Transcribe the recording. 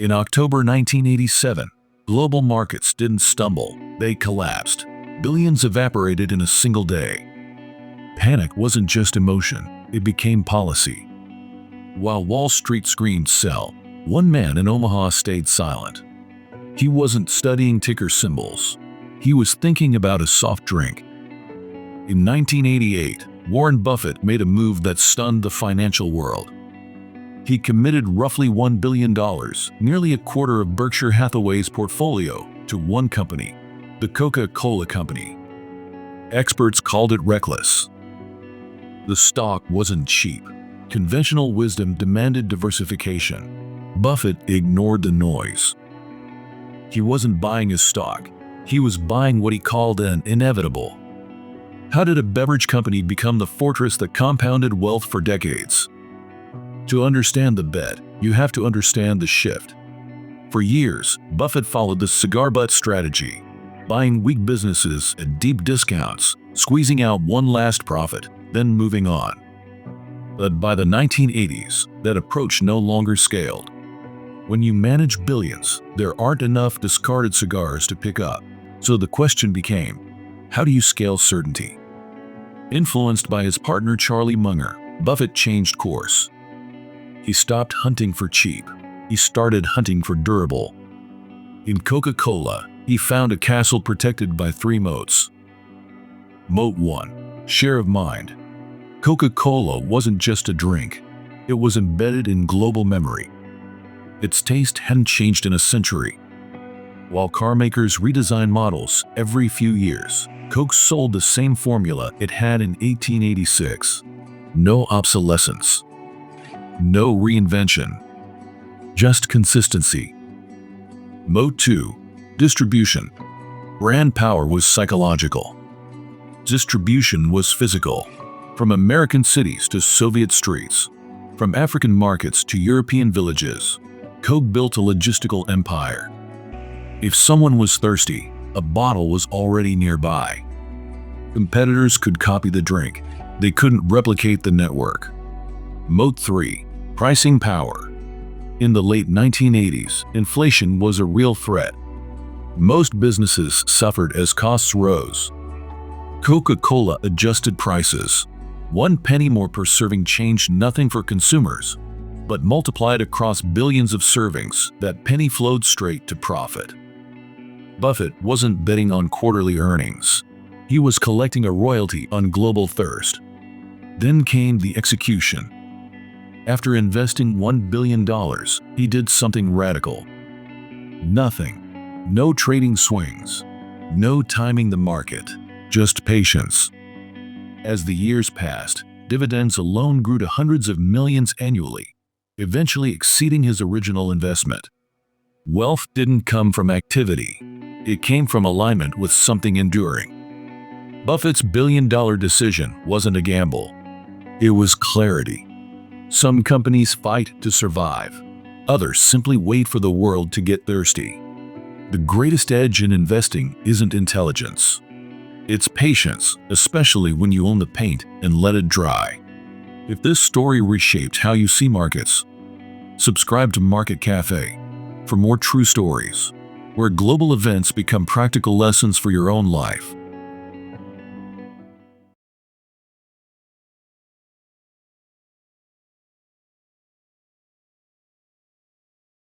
In October 1987, global markets didn't stumble, they collapsed. Billions evaporated in a single day. Panic wasn't just emotion, it became policy. While Wall Street screamed sell, one man in Omaha stayed silent. He wasn't studying ticker symbols. He was thinking about a soft drink. In 1988, Warren Buffett made a move that stunned the financial world. He committed roughly $1 billion, nearly a quarter of Berkshire Hathaway's portfolio, to one company, the Coca-Cola Company. Experts called it reckless. The stock wasn't cheap. Conventional wisdom demanded diversification. Buffett ignored the noise. He wasn't buying a stock. He was buying what he called an inevitable. How did a beverage company become the fortress that compounded wealth for decades? To understand the bet, you have to understand the shift. For years, Buffett followed the cigar butt strategy, buying weak businesses at deep discounts, squeezing out one last profit, then moving on. But by the 1980s, that approach no longer scaled. When you manage billions, there aren't enough discarded cigars to pick up. So the question became, how do you scale certainty? Influenced by his partner Charlie Munger, Buffett changed course. He stopped hunting for cheap. He started hunting for durable. In Coca-Cola, he found a castle protected by 3 moats. Moat 1. Share of mind. Coca-Cola wasn't just a drink. It was embedded in global memory. Its taste hadn't changed in a century. While car makers redesign models every few years, Coke sold the same formula it had in 1886. No obsolescence. No reinvention. Just consistency. Moat 2. Distribution. Brand power was psychological. Distribution was physical. From American cities to Soviet streets, from African markets to European villages, Coke built a logistical empire. If someone was thirsty, a bottle was already nearby. Competitors could copy the drink. They couldn't replicate the network. Moat 3. Pricing power. In the late 1980s, inflation was a real threat. Most businesses suffered as costs rose. Coca-Cola adjusted prices. 1 penny more per serving changed nothing for consumers, but multiplied across billions of servings, that penny flowed straight to profit. Buffett wasn't betting on quarterly earnings. He was collecting a royalty on global thirst. Then came the execution. After investing $1 billion, he did something radical. Nothing. No trading swings. No timing the market. Just patience. As the years passed, dividends alone grew to hundreds of millions annually, eventually exceeding his original investment. Wealth didn't come from activity. It came from alignment with something enduring. Buffett's billion-dollar decision wasn't a gamble. It was clarity. Some companies fight to survive. Others simply wait for the world to get thirsty. The greatest edge in investing isn't intelligence. It's patience, especially when you own the paint and let it dry. If this story reshaped how you see markets, subscribe to Market Cafe for more true stories, where global events become practical lessons for your own life.